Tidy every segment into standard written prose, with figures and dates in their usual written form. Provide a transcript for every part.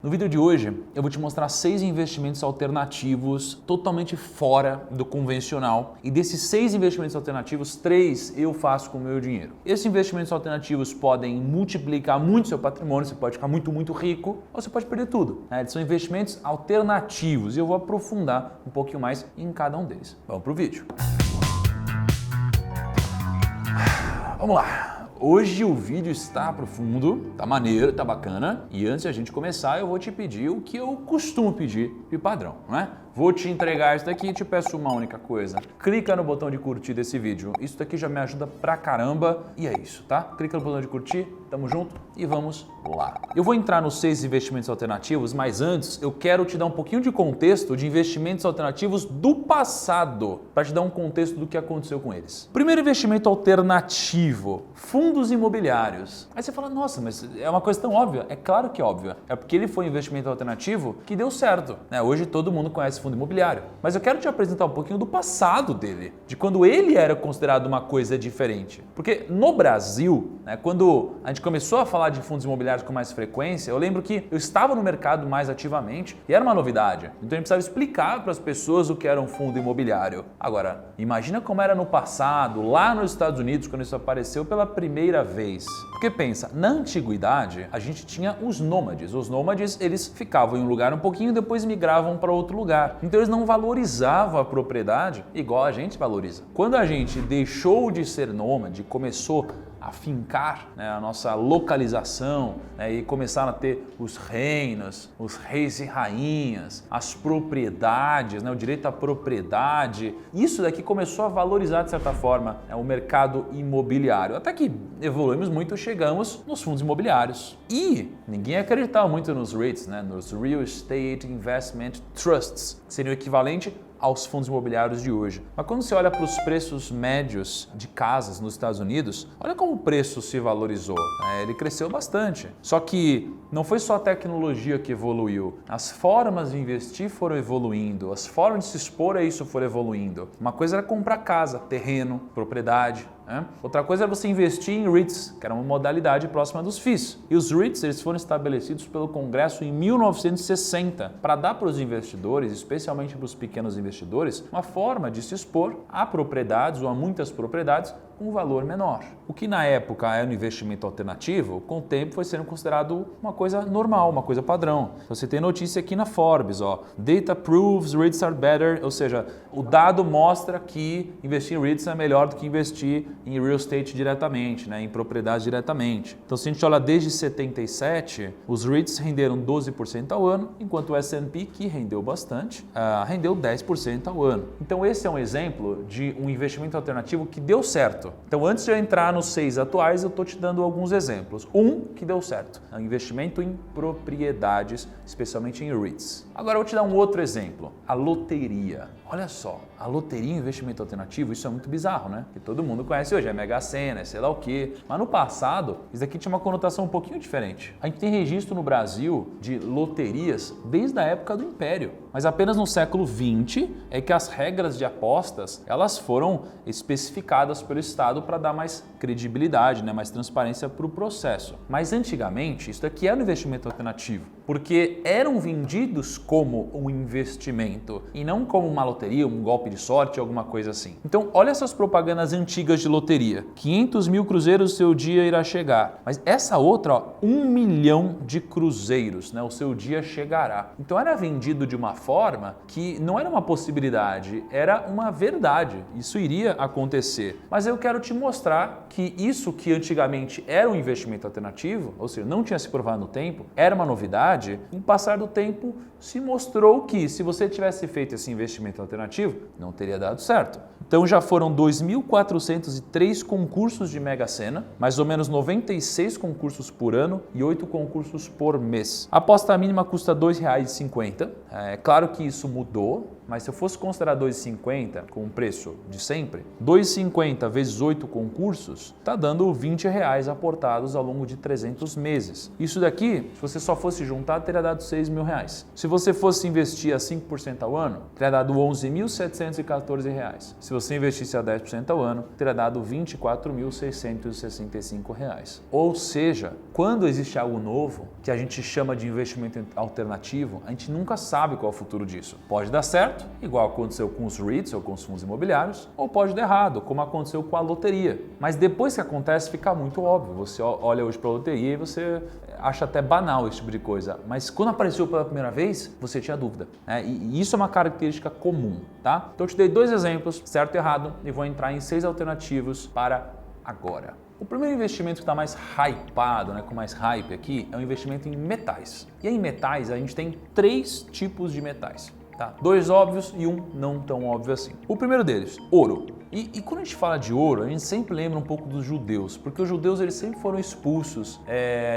No vídeo de hoje eu vou te mostrar 6 investimentos alternativos totalmente fora do convencional e desses 6 investimentos alternativos, 3 eu faço com o meu dinheiro. Esses investimentos alternativos podem multiplicar muito seu patrimônio, você pode ficar muito rico ou você pode perder tudo. Eles são investimentos alternativos e eu vou aprofundar um pouquinho mais em cada um deles. Vamos pro vídeo. Vamos lá. Hoje o vídeo está profundo, tá maneiro, tá bacana. E antes de a gente começar, eu vou te pedir o que eu costumo pedir de padrão, não é? Vou te entregar isso daqui e te peço uma única coisa. Clica no botão de curtir desse vídeo. Isso daqui já me ajuda pra caramba. E é isso, tá? Clica no botão de curtir, tamo junto e vamos lá. Eu vou entrar nos 6 investimentos alternativos, mas antes eu quero te dar um pouquinho de contexto de investimentos alternativos do passado, para te dar um contexto do que aconteceu com eles. Primeiro investimento alternativo, fundos imobiliários. Aí você fala, nossa, mas é uma coisa tão óbvia. É claro que é óbvia. É porque ele foi um investimento alternativo que deu certo, né? Hoje todo mundo conhece fundo imobiliário. Mas eu quero te apresentar um pouquinho do passado dele, de quando ele era considerado uma coisa diferente. Porque no Brasil, né, quando a gente começou a falar de fundos imobiliários com mais frequência, eu lembro que eu estava no mercado mais ativamente e era uma novidade. Então a gente precisava explicar para as pessoas o que era um fundo imobiliário. Agora, imagina como era no passado, lá nos Estados Unidos, quando isso apareceu pela primeira vez. Porque pensa, na antiguidade a gente tinha os nômades. Os nômades, eles ficavam em um lugar um pouquinho e depois migravam para outro lugar. Então eles não valorizavam a propriedade igual a gente valoriza. Quando a gente deixou de ser nômade, começou a fincar, né, a nossa localização, né, e começaram a ter os reinos, os reis e rainhas, as propriedades, né, o direito à propriedade. Isso daqui começou a valorizar de certa forma, né, o mercado imobiliário. Até que evoluímos muito, chegamos nos fundos imobiliários. E ninguém acreditava muito nos REITs, né, nos Real Estate Investment Trusts, que seria o equivalente aos fundos imobiliários de hoje. Mas quando você olha para os preços médios de casas nos Estados Unidos, olha como o preço se valorizou. Ele cresceu bastante. Só que não foi só a tecnologia que evoluiu. As formas de investir foram evoluindo, as formas de se expor a isso foram evoluindo. Uma coisa era comprar casa, terreno, propriedade. Outra coisa era você investir em REITs, que era uma modalidade próxima dos FIIs. E os REITs, eles foram estabelecidos pelo Congresso em 1960 para dar para os investidores, especialmente para os pequenos investidores, uma forma de se expor a propriedades ou a muitas propriedades com um valor menor. O que na época era um investimento alternativo, com o tempo foi sendo considerado uma coisa normal, uma coisa padrão. Você tem notícia aqui na Forbes, ó, Data proves REITs are better, ou seja, o dado mostra que investir em REITs é melhor do que investir em real estate diretamente, né, em propriedade diretamente. Então, se a gente olha desde 77, os REITs renderam 12% ao ano, enquanto o S&P, que rendeu bastante, rendeu 10% ao ano. Então, esse é um exemplo de um investimento alternativo que deu certo. Então, antes de eu entrar nos 6 atuais, eu estou te dando alguns exemplos. Um que deu certo, é um investimento em propriedades, especialmente em REITs. Agora, eu vou te dar um outro exemplo, a loteria. Olha só, a loteria e investimento alternativo, isso é muito bizarro, né? Que todo mundo conhece hoje, é Mega Sena, é sei lá o quê. Mas no passado, isso aqui tinha uma conotação um pouquinho diferente. A gente tem registro no Brasil de loterias desde a época do Império. Mas apenas no século XX é que as regras de apostas, elas foram especificadas pelo Estado para dar mais credibilidade, né? Mais transparência para o processo. Mas antigamente, isso daqui era um investimento alternativo, porque eram vendidos como um investimento e não como uma loteria, um golpe de sorte, alguma coisa assim. Então, olha essas propagandas antigas de loteria. 500 mil cruzeiros, o seu dia irá chegar. Mas essa outra, ó, 1 milhão de cruzeiros, né? O seu dia chegará. Então, era vendido de uma forma que não era uma possibilidade, era uma verdade. Isso iria acontecer. Mas eu quero te mostrar que isso que antigamente era um investimento alternativo, ou seja, não tinha se provado no tempo, era uma novidade, com o passar do tempo se mostrou que se você tivesse feito esse investimento alternativo, não teria dado certo. Então já foram 2.403 concursos de Mega Sena, mais ou menos 96 concursos por ano e 8 concursos por mês. A aposta mínima custa R$ 2,50. É claro que isso mudou. mas se eu fosse considerar 2,50 com o preço de sempre, 2,50 vezes 8 concursos, está dando R$20 aportados ao longo de 300 meses. Isso daqui, se você só fosse juntar, teria dado R$6.000. Se você fosse investir a 5% ao ano, teria dado R$11.714. Se você investisse a 10% ao ano, teria dado R$24.665. Ou seja, quando existe algo novo, que a gente chama de investimento alternativo, a gente nunca sabe qual é o futuro disso. Pode dar certo, igual aconteceu com os REITs ou com os fundos imobiliários, ou pode dar errado, como aconteceu com a loteria. Mas depois que acontece, fica muito óbvio. Você olha hoje para a loteria e você acha até banal esse tipo de coisa. Mas quando apareceu pela primeira vez, você tinha dúvida, né? E isso é uma característica comum, tá? Então eu te dei 2 exemplos, certo e errado, e vou entrar em 6 alternativos para agora. O primeiro investimento que está mais hypado, né, com mais hype aqui, é o investimento em metais. E em metais a gente tem 3 tipos de metais. Tá? 2 óbvios e um não tão óbvio assim. O primeiro deles, ouro. E quando a gente fala de ouro, a gente sempre lembra um pouco dos judeus, porque os judeus eles sempre foram expulsos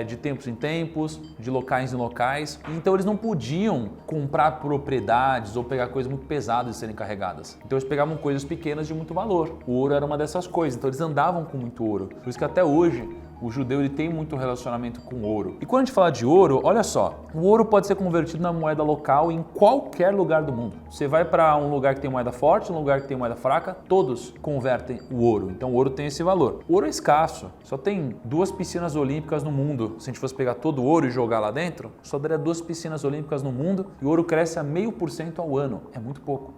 de tempos em tempos, de locais em locais, então eles não podiam comprar propriedades ou pegar coisas muito pesadas de serem carregadas. Então eles pegavam coisas pequenas de muito valor. O ouro era uma dessas coisas, então eles andavam com muito ouro. Por isso que até hoje o judeu ele tem muito relacionamento com ouro. E quando a gente fala de ouro, olha só, o ouro pode ser convertido na moeda local em qualquer lugar do mundo. Você vai para um lugar que tem moeda forte, um lugar que tem moeda fraca, todos convertem o ouro. Então o ouro tem esse valor. O ouro é escasso, só tem 2 piscinas olímpicas no mundo. Se a gente fosse pegar todo o ouro e jogar lá dentro, só daria 2 piscinas olímpicas no mundo e o ouro cresce a 0,5% ao ano. É muito pouco.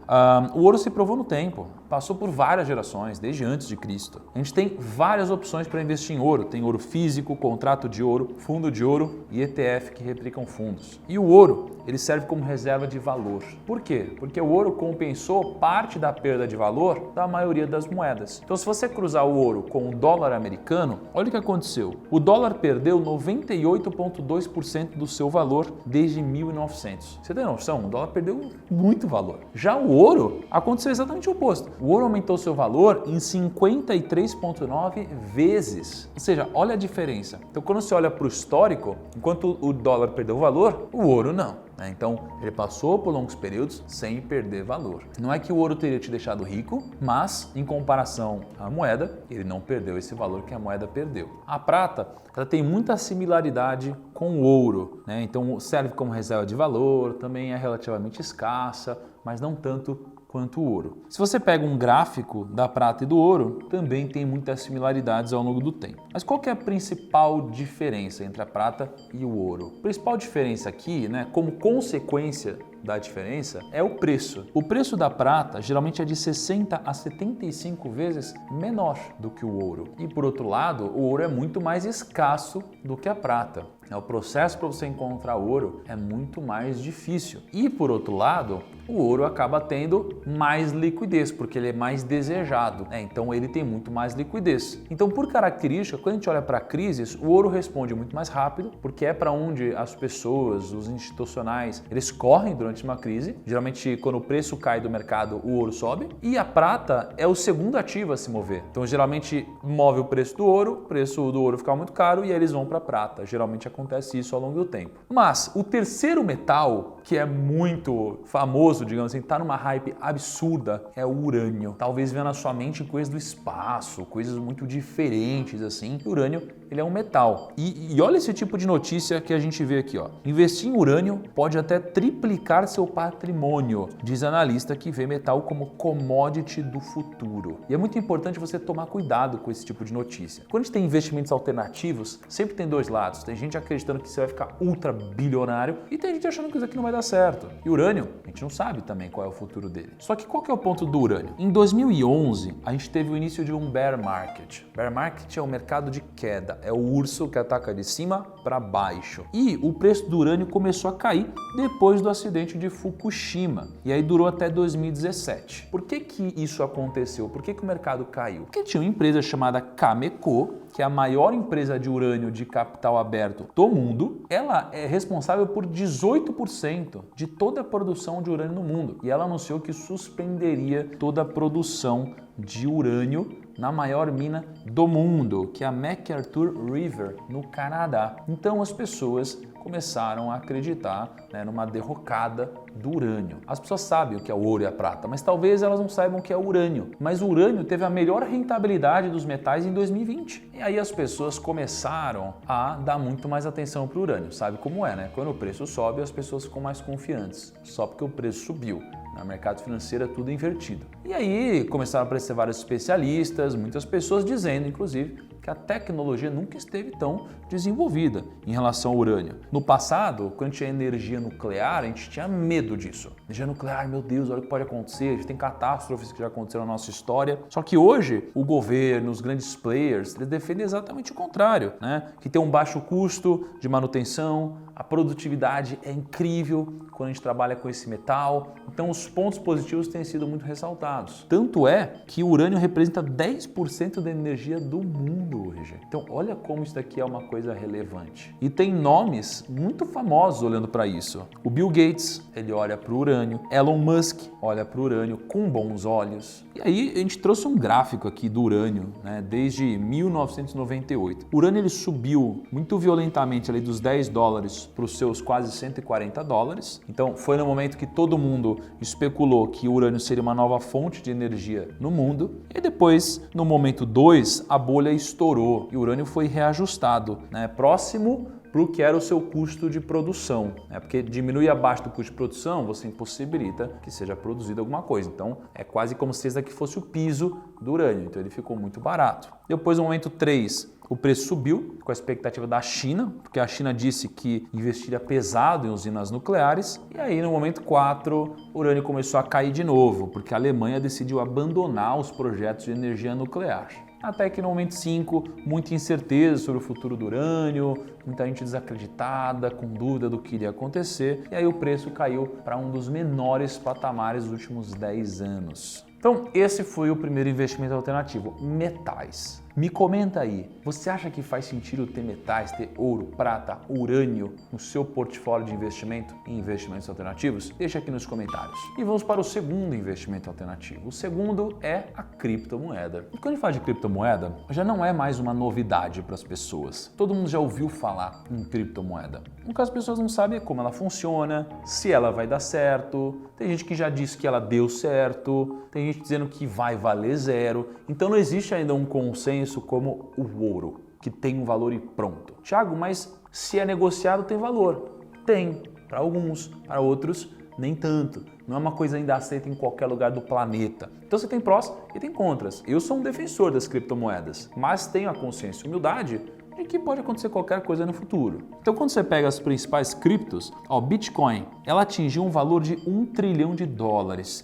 O ouro se provou no tempo, passou por várias gerações, desde antes de Cristo. A gente tem várias opções para investir em ouro. Tem ouro físico, contrato de ouro, fundo de ouro e ETF que replicam fundos. E o ouro, ele serve como reserva de valor. Por quê? Porque o ouro compensou parte da perda de valor da maioria das moedas. Então, se você cruzar o ouro com o dólar americano, olha o que aconteceu. O dólar perdeu 98,2% do seu valor desde 1900. Você tem noção? O dólar perdeu muito valor. Já o ouro, aconteceu exatamente o oposto. O ouro aumentou seu valor em 53,9 vezes. Ou seja, olha a diferença. Então, quando você olha para o histórico, enquanto o dólar perdeu valor, o ouro não. Então, ele passou por longos períodos sem perder valor. Não é que o ouro teria te deixado rico, mas, em comparação à moeda, ele não perdeu esse valor que a moeda perdeu. A prata, ela tem muita similaridade com o ouro, né? Então, serve como reserva de valor, também é relativamente escassa, mas não tanto quanto o ouro. Se você pega um gráfico da prata e do ouro, também tem muitas similaridades ao longo do tempo. Mas qual que é a principal diferença entre a prata e o ouro? A principal diferença aqui, né, como consequência da diferença, é o preço. O preço da prata geralmente é de 60 a 75 vezes menor do que o ouro. E por outro lado, o ouro é muito mais escasso do que a prata. O processo para você encontrar ouro é muito mais difícil. E por outro lado, o ouro acaba tendo mais liquidez, porque ele é mais desejado. Então ele tem muito mais liquidez. Então, por característica, quando a gente olha para crises, o ouro responde muito mais rápido, porque é para onde as pessoas, os institucionais, eles correm durante uma crise. Geralmente, quando o preço cai do mercado, o ouro sobe. E a prata é o segundo ativo a se mover. Então, geralmente, move o preço do ouro fica muito caro e aí eles vão para a prata. Geralmente acontece isso ao longo do tempo. Mas o terceiro metal, que é muito famoso, digamos assim, está numa hype absurda, é o urânio. Talvez venha na sua mente coisas do espaço, coisas muito diferentes assim. O urânio, ele é um metal. E olha esse tipo de notícia que a gente vê aqui, ó. Investir em urânio pode até triplicar seu patrimônio, diz analista que vê metal como commodity do futuro. E é muito importante você tomar cuidado com esse tipo de notícia. Quando a gente tem investimentos alternativos, sempre tem 2 lados. Tem gente acreditando que você vai ficar ultra bilionário e tem gente achando que isso aqui não vai dar certo. E urânio, a gente não sabe também qual é o futuro dele. Só que qual que é o ponto do urânio? Em 2011, a gente teve o início de um bear market. Bear market é o mercado de queda, é o urso que ataca de cima para baixo. E o preço do urânio começou a cair depois do acidente de Fukushima. E aí durou até 2017. Por que isso aconteceu? Por que o mercado caiu? Porque tinha uma empresa chamada Cameco, que é a maior empresa de urânio de capital aberto do mundo. Ela é responsável por 18% de toda a produção de urânio no mundo. E ela anunciou que suspenderia toda a produção de urânio na maior mina do mundo, que é a McArthur River, no Canadá. Então as pessoas começaram a acreditar, né, numa derrocada do urânio. As pessoas sabem o que é o ouro e a prata, mas talvez elas não saibam o que é o urânio. Mas o urânio teve a melhor rentabilidade dos metais em 2020. E aí as pessoas começaram a dar muito mais atenção para o urânio. Sabe como é, né? Quando o preço sobe, as pessoas ficam mais confiantes, só porque o preço subiu. No mercado financeiro é tudo invertido. E aí começaram a aparecer vários especialistas, muitas pessoas dizendo, inclusive, que a tecnologia nunca esteve tão desenvolvida em relação ao urânio. No passado, quando tinha energia nuclear, a gente tinha medo disso. Energia nuclear, meu Deus, olha o que pode acontecer, a gente tem catástrofes que já aconteceram na nossa história. Só que hoje, o governo, os grandes players, eles defendem exatamente o contrário, né? Que tem um baixo custo de manutenção, a produtividade é incrível quando a gente trabalha com esse metal. Então, os pontos positivos têm sido muito ressaltados. Tanto é que o urânio representa 10% da energia do mundo hoje. Então, olha como isso daqui é uma coisa relevante. E tem nomes muito famosos olhando para isso. O Bill Gates, ele olha para o urânio. Elon Musk olha para o urânio com bons olhos. E aí, a gente trouxe um gráfico aqui do urânio, né, desde 1998. O urânio ele subiu muito violentamente ali dos $10 para os seus quase $140. Então, foi no momento que todo mundo especulou que o urânio seria uma nova fonte de energia no mundo. E depois, no momento 2, a bolha estourou e o urânio foi reajustado, né, próximo para o que era o seu custo de produção. Porque diminui abaixo do custo de produção, você impossibilita que seja produzida alguma coisa. Então, é quase como se esse daqui fosse o piso do urânio. Então, ele ficou muito barato. Depois, no momento 3, o preço subiu com a expectativa da China, porque a China disse que investiria pesado em usinas nucleares. E aí, no momento 4, o urânio começou a cair de novo, porque a Alemanha decidiu abandonar os projetos de energia nuclear. Até que no momento 5, muita incerteza sobre o futuro do urânio, muita gente desacreditada, com dúvida do que iria acontecer. E aí o preço caiu para um dos menores patamares dos últimos 10 anos. Então, esse foi o primeiro investimento alternativo, metais. Me comenta aí, você acha que faz sentido ter metais, ter ouro, prata, urânio no seu portfólio de investimento em investimentos alternativos? Deixa aqui nos comentários. E vamos para o segundo investimento alternativo. O segundo é a criptomoeda. E quando a gente fala de criptomoeda, já não é mais uma novidade para as pessoas. Todo mundo já ouviu falar em criptomoeda. O que as pessoas não sabem é como ela funciona, se ela vai dar certo. Tem gente que já disse que ela deu certo, tem gente dizendo que vai valer zero. Então não existe ainda um consenso como o ouro, que tem um valor e pronto. Thiago, mas se é negociado tem valor? Tem, para alguns, para outros nem tanto. Não é uma coisa ainda aceita em qualquer lugar do planeta. Então você tem prós e tem contras. Eu sou um defensor das criptomoedas, mas tenho a consciência e humildade de que pode acontecer qualquer coisa no futuro. Então quando você pega as principais criptos, o Bitcoin, ela atingiu um valor de $1 trilhão.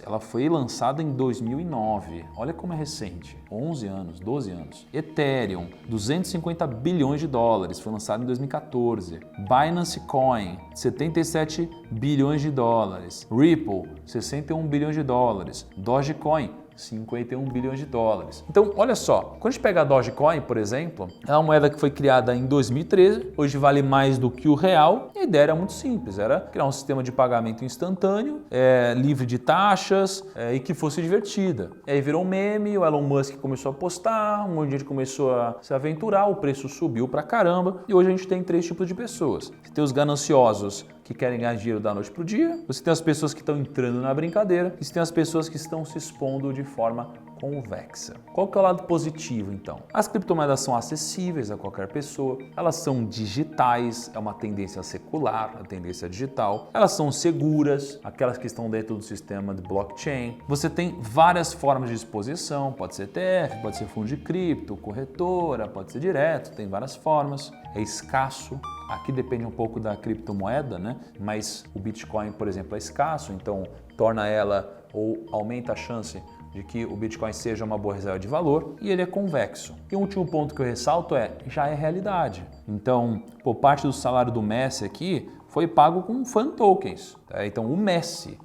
Ela foi lançada em 2009. Olha como é recente. 11 anos, 12 anos. Ethereum, $250 bilhões. Foi lançado em 2014. Binance Coin, $77 bilhões. Ripple, $61 bilhões. Dogecoin, $51 bilhões. Então, olha só, quando a gente pega a Dogecoin, por exemplo, é uma moeda que foi criada em 2013, hoje vale mais do que o real, e a ideia era muito simples, era criar um sistema de pagamento instantâneo, livre de taxas e que fosse divertida. E aí virou um meme, o Elon Musk começou a postar, um monte de gente começou a se aventurar, o preço subiu pra caramba, e hoje a gente tem 3 tipos de pessoas. Você tem os gananciosos, que querem ganhar dinheiro da noite para o dia, você tem as pessoas que estão entrando na brincadeira e você tem as pessoas que estão se expondo de forma convexa. Qual que é o lado positivo, então? As criptomoedas são acessíveis a qualquer pessoa, elas são digitais, é uma tendência secular, a tendência digital, elas são seguras, aquelas que estão dentro do sistema de blockchain. Você tem várias formas de exposição, pode ser ETF, pode ser fundo de cripto, corretora, pode ser direto, tem várias formas, é escasso. Aqui depende um pouco da criptomoeda, né? Mas o Bitcoin, por exemplo, é escasso, então torna ela ou aumenta a chance de que o Bitcoin seja uma boa reserva de valor e ele é convexo. E o último ponto que eu ressalto já é realidade. Então, parte do salário do Messi aqui foi pago com fan tokens. Então o Messi,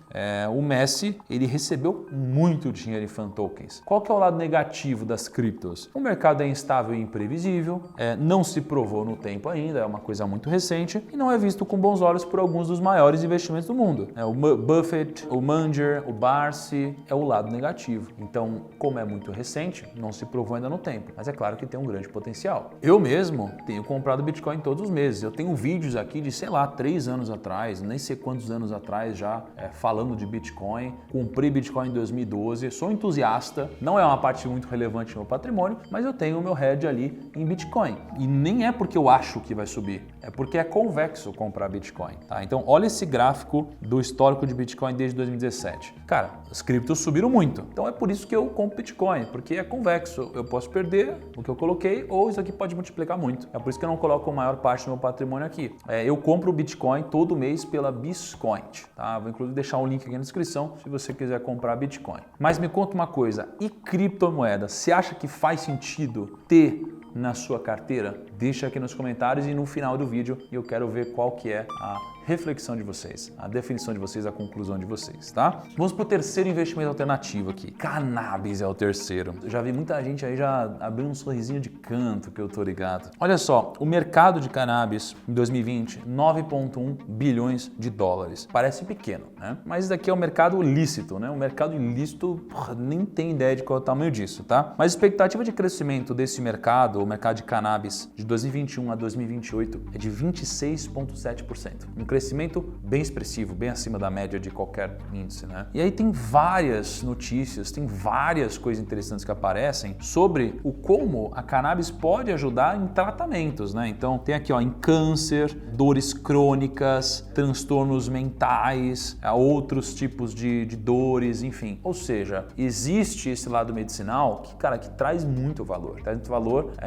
ele recebeu muito dinheiro em fan tokens. Qual que é o lado negativo das criptos? O mercado é instável e imprevisível, não se provou no tempo ainda, é uma coisa muito recente e não é visto com bons olhos por alguns dos maiores investimentos do mundo. O Buffett, o Munger, o Barsi, é o lado negativo. Então, como é muito recente, não se provou ainda no tempo, mas é claro que tem um grande potencial. Eu mesmo tenho comprado Bitcoin todos os meses. Eu tenho vídeos aqui de, sei lá, 3 anos atrás, nem sei quantos anos atrás já, falando de Bitcoin. Comprei Bitcoin em 2012, sou entusiasta, não é uma parte muito relevante do meu patrimônio, mas eu tenho o meu hedge ali em Bitcoin. E nem é porque eu acho que vai subir, é porque é convexo comprar Bitcoin, tá? Então, olha esse gráfico do histórico de Bitcoin desde 2017. Cara, as criptos subiram muito. Então, é por isso que eu compro Bitcoin, porque é convexo. Eu posso perder o que eu coloquei ou isso aqui pode multiplicar muito. É por isso que eu não coloco a maior parte do meu patrimônio aqui. Eu compro Bitcoin todo mês pela Biscoint, tá? Vou inclusive deixar um link aqui na descrição se você quiser comprar Bitcoin. Mas me conta uma coisa, e criptomoeda? Você acha que faz sentido ter na sua carteira? Deixa aqui nos comentários e no final do vídeo eu quero ver qual que é a reflexão de vocês, a definição de vocês, a conclusão de vocês, tá? Vamos para o terceiro investimento alternativo aqui. Cannabis é o terceiro. Eu já vi muita gente aí já abrindo um sorrisinho de canto, que eu tô ligado. Olha só, o mercado de cannabis em 2020, 9,1 bilhões de dólares. Parece pequeno, né? Mas isso daqui é um mercado lícito, né? Um mercado ilícito, nem tem ideia de qual é o tamanho disso, tá? Mas a expectativa de crescimento desse mercado, o mercado de cannabis, de 2021 a 2028 é de 26,7%. Um crescimento bem expressivo, bem acima da média de qualquer índice, né? E aí tem várias notícias, tem várias coisas interessantes que aparecem sobre o como a cannabis pode ajudar em tratamentos, né? Então tem aqui, ó, em câncer, dores crônicas, transtornos mentais, outros tipos de dores, enfim. Ou seja, existe esse lado medicinal que, cara, que traz muito valor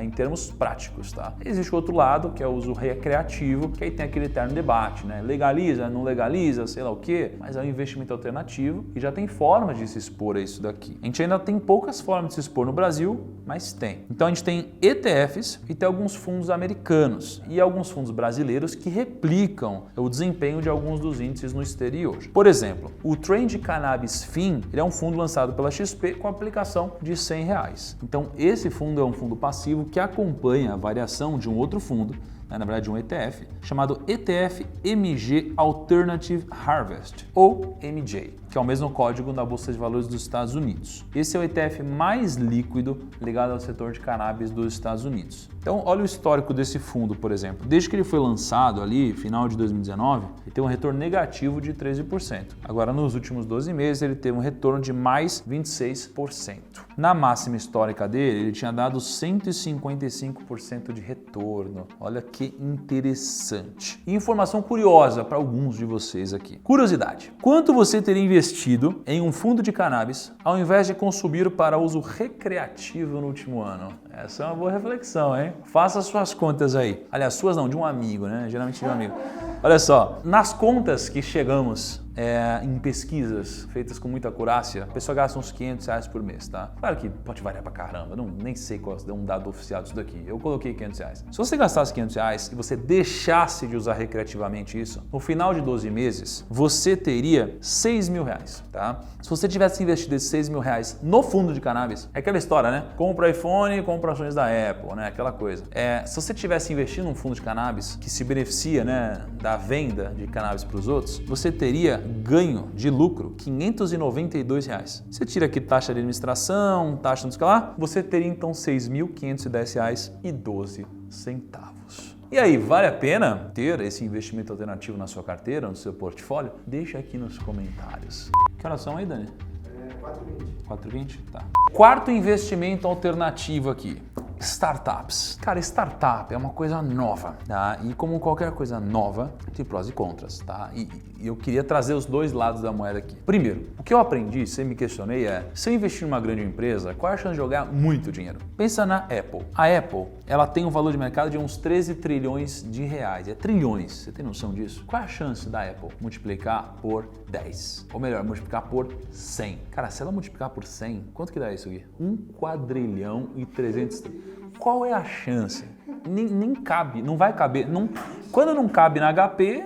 em termos práticos, tá? Existe outro lado, que é o uso recreativo, que aí tem aquele eterno debate, né? Legaliza, não legaliza, sei lá o quê, mas é um investimento alternativo e já tem formas de se expor a isso daqui. A gente ainda tem poucas formas de se expor no Brasil, mas tem. Então a gente tem ETFs e tem alguns fundos americanos e alguns fundos brasileiros que replicam o desempenho de alguns dos índices no exterior. Por exemplo, o Trend Cannabis FIN, ele é um fundo lançado pela XP com aplicação de R$100. Então esse fundo é um fundo passivo que acompanha a variação de um outro fundo, na verdade um ETF, chamado ETF MG Alternative Harvest, ou MJ, que é o mesmo código da Bolsa de Valores dos Estados Unidos. Esse é o ETF mais líquido ligado ao setor de cannabis dos Estados Unidos. Então, olha o histórico desse fundo, por exemplo. Desde que ele foi lançado ali, final de 2019, ele tem um retorno negativo de 13%. Agora, nos últimos 12 meses, ele teve um retorno de mais 26%. Na máxima histórica dele, ele tinha dado 155% de retorno. Olha que interessante. E informação curiosa para alguns de vocês aqui. Curiosidade. Quanto você teria investido em um fundo de cannabis ao invés de consumir para uso recreativo no último ano? Essa é uma boa reflexão, hein? Faça suas contas aí. Aliás, suas não, de um amigo, né? Geralmente de um amigo. Olha só, nas contas que chegamos em pesquisas feitas com muita acurácia, a pessoa gasta uns R$500 por mês, tá? Claro que pode variar pra caramba, nem sei qual é um dado oficial disso daqui. Eu coloquei R$500. Se você gastasse R$500 e você deixasse de usar recreativamente isso, no final de 12 meses, você teria R$6.000, tá? Se você tivesse investido esses R$6.000 no fundo de cannabis, é aquela história, né? Compra iPhone, compra ações da Apple, né? Aquela coisa. Se você tivesse investido num fundo de cannabis que se beneficia, né, da venda de cannabis para os outros, você teria ganho de lucro R$592. Você tira aqui taxa de administração, taxa não sei o que lá, você teria então R$6.510,12. E aí, vale a pena ter esse investimento alternativo na sua carteira, no seu portfólio? Deixa aqui nos comentários. Que horas são aí, Dani? 4h20. 4h20? Tá. Quarto investimento alternativo aqui. Startups. Cara, startup é uma coisa nova, tá? E como qualquer coisa nova, tem prós e contras, tá? E eu queria trazer os dois lados da moeda aqui. Primeiro, o que eu aprendi, sempre me questionei se eu investir numa grande empresa, qual é a chance de jogar muito dinheiro? Pensa na Apple. A Apple, ela tem um valor de mercado de uns 13 trilhões de reais. É trilhões, você tem noção disso? Qual é a chance da Apple multiplicar por 10? Ou melhor, multiplicar por 100? Cara, se ela multiplicar por 100, quanto que dá isso aqui? 1,3 bilhão. Qual é a chance? Nem cabe, não vai caber. Quando não cabe na HP,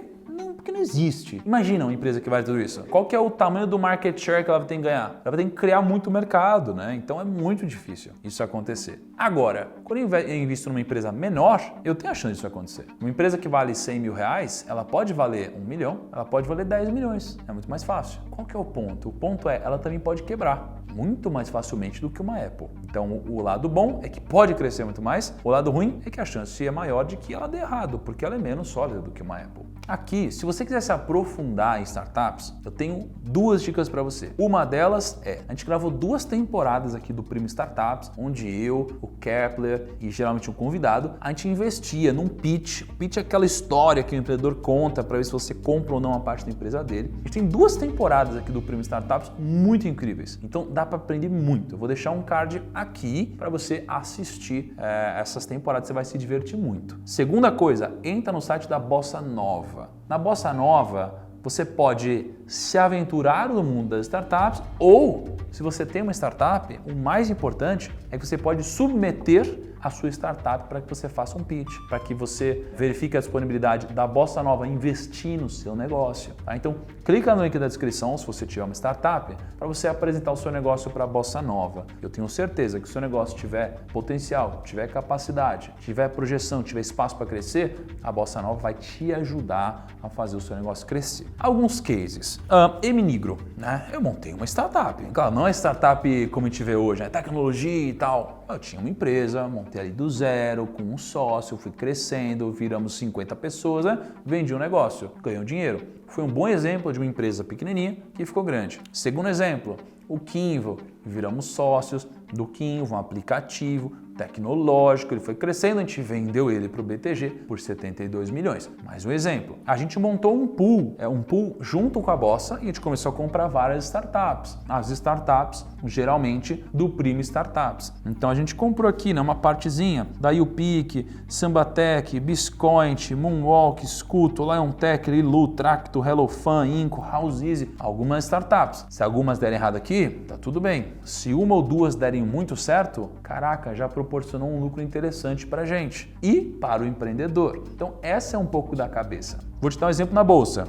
porque não existe. Imagina uma empresa que vale tudo isso. Qual que é o tamanho do market share que ela tem que ganhar? Ela tem que criar muito mercado, né? Então é muito difícil isso acontecer. Agora, quando eu invisto numa empresa menor, eu tenho a chance disso acontecer. Uma empresa que vale 100 mil reais, ela pode valer 1 milhão, ela pode valer 10 milhões. É muito mais fácil. Qual que é o ponto? O ponto é, ela também pode quebrar muito mais facilmente do que uma Apple. Então, o lado bom é que pode crescer muito mais, o lado ruim é que a chance é maior de que ela dê errado, porque ela é menos sólida do que uma Apple. Aqui, se você quiser se aprofundar em startups, eu tenho 2 dicas para você. Uma delas é, a gente gravou 2 temporadas aqui do Primo Startups, onde eu, o Kepler e geralmente um convidado, a gente investia num pitch. O pitch é aquela história que o empreendedor conta para ver se você compra ou não a parte da empresa dele. A gente tem 2 temporadas aqui do Primo Startups muito incríveis. Então, dá para aprender muito. Eu vou deixar um card aqui para você assistir essas temporadas, você vai se divertir muito. Segunda coisa, entra no site da Bossa Nova. Na Bossa Nova, você pode se aventurar no mundo das startups ou, se você tem uma startup, o mais importante é que você pode submeter a sua startup para que você faça um pitch, para que você verifique a disponibilidade da Bossa Nova investir no seu negócio. Tá? Então, clica no link da descrição se você tiver uma startup, para você apresentar o seu negócio para a Bossa Nova. Eu tenho certeza que se o seu negócio tiver potencial, tiver capacidade, tiver projeção, tiver espaço para crescer, a Bossa Nova vai te ajudar a fazer o seu negócio crescer. Alguns cases. Eminigro, né? Eu montei uma startup. Claro, não é startup como a gente vê hoje, né? Tecnologia e tal. Eu tinha uma empresa, montei ali do zero, com um sócio, fui crescendo, viramos 50 pessoas, né? Vendi um negócio, ganhei um dinheiro. Foi um bom exemplo de uma empresa pequenininha que ficou grande. Segundo exemplo, o Kinvo, viramos sócios do Kinvo, um aplicativo tecnológico, ele foi crescendo, a gente vendeu ele para o BTG por 72 milhões. Mais um exemplo, a gente montou um pool junto com a Bossa e a gente começou a comprar várias startups. As startups, geralmente, do Primo Startups. Então a gente comprou aqui, né, uma partezinha da YouPick, Sambatec, Biscoint, Moonwalk, Scuto, Liontech, Lilu, Tracto, HelloFun, Inco, Houseeasy, algumas startups. Se algumas derem errado aqui, tá tudo bem. Se uma ou duas derem muito certo, caraca, já proporcionou um lucro interessante para a gente e para o empreendedor. Então essa é um pouco da cabeça. Vou te dar um exemplo na bolsa.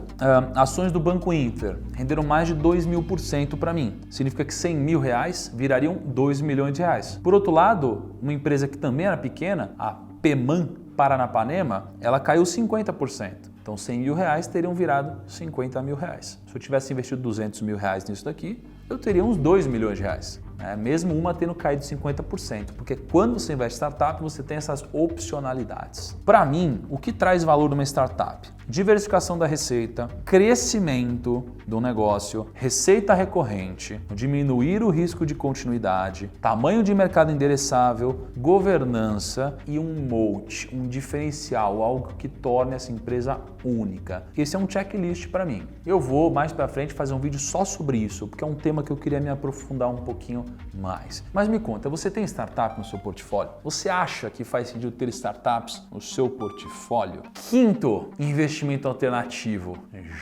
Ações do Banco Inter renderam mais de 2.000% para mim. Significa que 100 mil reais virariam 2 milhões de reais. Por outro lado, uma empresa que também era pequena, a Peman Paranapanema, ela caiu 50%. Então 100 mil reais teriam virado 50 mil reais. Se eu tivesse investido 200 mil reais nisso daqui, eu teria uns 2 milhões de reais. Mesmo uma tendo caído 50%, porque quando você investe em startup, você tem essas opcionalidades. Para mim, o que traz valor numa startup? Diversificação da receita, crescimento do negócio, receita recorrente, diminuir o risco de continuidade, tamanho de mercado endereçável, governança e um moat, um diferencial, algo que torne essa empresa única. Esse é um checklist para mim. Eu vou mais para frente fazer um vídeo só sobre isso, porque é um tema que eu queria me aprofundar um pouquinho mais. Mas me conta, você tem startup no seu portfólio? Você acha que faz sentido ter startups no seu portfólio? Quinto, investimento alternativo,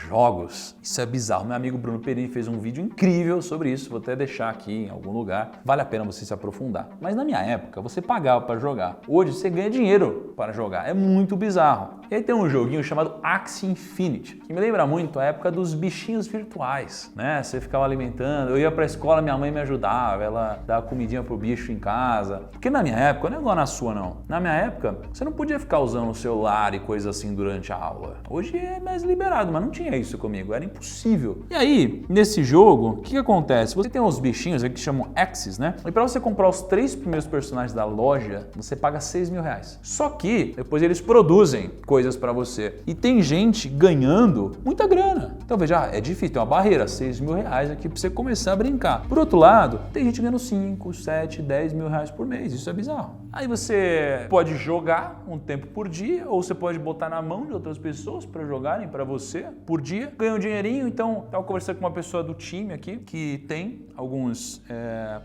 jogos. Isso é bizarro. Meu amigo Bruno Perini fez um vídeo incrível sobre isso, vou até deixar aqui em algum lugar. Vale a pena você se aprofundar. Mas na minha época, você pagava para jogar. Hoje você ganha dinheiro para jogar. É muito bizarro. E aí tem um joguinho chamado Axie Infinity, que me lembra muito a época dos bichinhos virtuais, né? Você ficava alimentando, eu ia para a escola, minha mãe me ajudava, ela dava comidinha pro bicho em casa. Porque na minha época, não é igual na sua não. Na minha época, você não podia ficar usando o celular e coisa assim durante a aula. Hoje é mais liberado, mas não tinha isso comigo, era impossível. E aí, nesse jogo, o que acontece? Você tem uns bichinhos aqui que chamam Axies, né? E para você comprar os 3 primeiros personagens da loja, você paga 6 mil reais. Só que depois eles produzem coisas para você. E tem gente ganhando muita grana. Então veja, é difícil, tem uma barreira, 6 mil reais aqui para você começar a brincar. Por outro lado, tem gente ganhando 5, 7, 10 mil reais por mês, isso é bizarro. Aí você pode jogar um tempo por dia, ou você pode botar na mão de outras pessoas para jogarem para você por dia, ganha um dinheirinho. Então, estava conversando com uma pessoa do time aqui, que tem alguns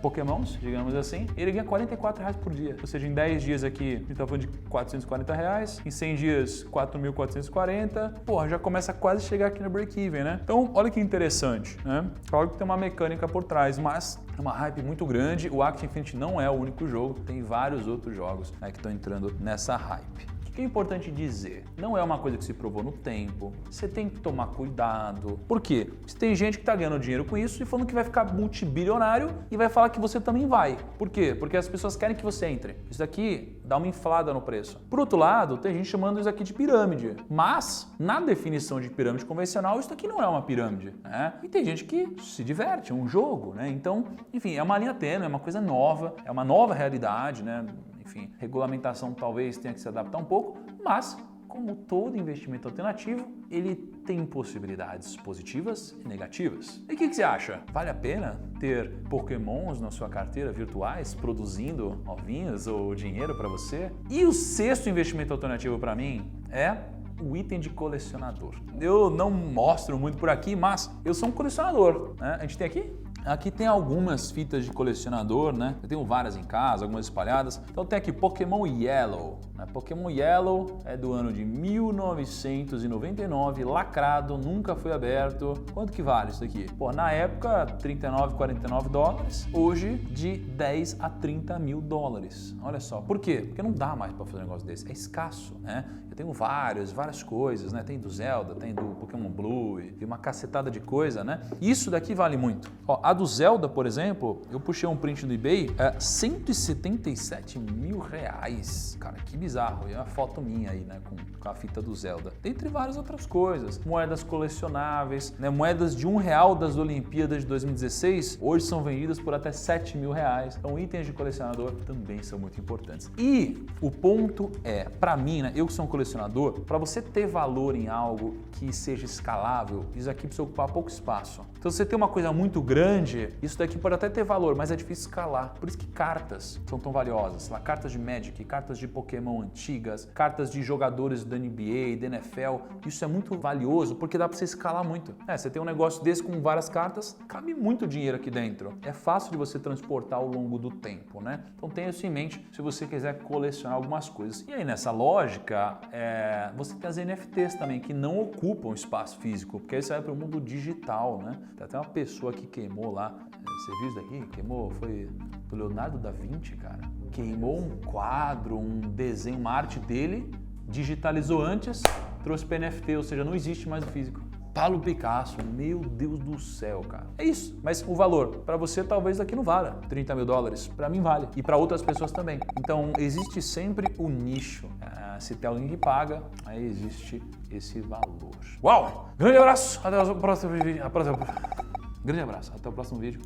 pokémons, digamos assim, ele ganha 44 reais por dia. Ou seja, em 10 dias aqui, a gente tá falando de 440 reais, em 100 dias, 4.440, porra, já começa a quase chegar aqui no break-even, né? Então, olha que interessante, né? Claro que tem uma mecânica por trás, mas é uma hype muito grande. O Axie Infinity não é o único jogo, tem vários outros jogos, né, que estão entrando nessa hype. O que é importante dizer? Não é uma coisa que se provou no tempo, você tem que tomar cuidado. Por quê? Porque tem gente que tá ganhando dinheiro com isso e falando que vai ficar multibilionário e vai falar que você também vai. Por quê? Porque as pessoas querem que você entre. Isso daqui dá uma inflada no preço. Por outro lado, tem gente chamando isso aqui de pirâmide. Mas, na definição de pirâmide convencional, isso aqui não é uma pirâmide, né? E tem gente que se diverte, é um jogo, né? Então, enfim, é uma linha tênue, é uma coisa nova, é uma nova realidade, né? Enfim, regulamentação talvez tenha que se adaptar um pouco, mas, como todo investimento alternativo, ele tem possibilidades positivas e negativas. E o que você acha? Vale a pena ter Pokémons na sua carteira virtuais produzindo ovinhos ou dinheiro para você? E o sexto investimento alternativo para mim é o item de colecionador. Eu não mostro muito por aqui, mas eu sou um colecionador, né? A gente tem aqui? Aqui tem algumas fitas de colecionador, né? Eu tenho várias em casa, algumas espalhadas. Então tem aqui Pokémon Yellow. Pokémon Yellow é do ano de 1999, lacrado, nunca foi aberto. Quanto que vale isso daqui? Pô, na época, 39, 49 dólares. Hoje, de 10 a 30 mil dólares. Olha só. Por quê? Porque não dá mais para fazer um negócio desse. É escasso, né? Eu tenho várias coisas, né? Tem do Zelda, tem do Pokémon Blue, tem uma cacetada de coisa, né? Isso daqui vale muito. Ó, a do Zelda, por exemplo, eu puxei um print no eBay, 177 mil reais. Cara, que bizarro. E uma foto minha aí, né, com a fita do Zelda. Dentre várias outras coisas. Moedas colecionáveis, né, moedas de R$1 das Olimpíadas de 2016, hoje são vendidas por até 7 mil reais. Então, itens de colecionador também são muito importantes. E o ponto é, para mim, né, eu que sou um colecionador, para você ter valor em algo que seja escalável, isso aqui precisa ocupar pouco espaço. Então, se você tem uma coisa muito grande, isso daqui pode até ter valor, mas é difícil escalar. Por isso que cartas são tão valiosas. Lá, cartas de Magic, cartas de Pokémon antigas, cartas de jogadores da NBA, da NFL. Isso é muito valioso porque dá para você escalar muito. Você tem um negócio desse com várias cartas, cabe muito dinheiro aqui dentro. É fácil de você transportar ao longo do tempo, né? Então tenha isso em mente se você quiser colecionar algumas coisas. E aí nessa lógica, você tem as NFTs também, que não ocupam espaço físico, porque aí você vai para o mundo digital, né? Tem até uma pessoa que queimou lá. Você viu isso daqui? Queimou, foi do Leonardo da Vinci, cara. Queimou um quadro, um desenho, uma arte dele, digitalizou antes, trouxe para NFT, ou seja, não existe mais o físico. Pablo Picasso, meu Deus do céu, cara. É isso, mas o valor, para você talvez daqui não valha 30 mil dólares, para mim vale, e para outras pessoas também. Então existe sempre o nicho. Se tem alguém que paga, aí existe esse valor. Uau! Grande abraço, até o próximo vídeo. Grande abraço, até o próximo vídeo.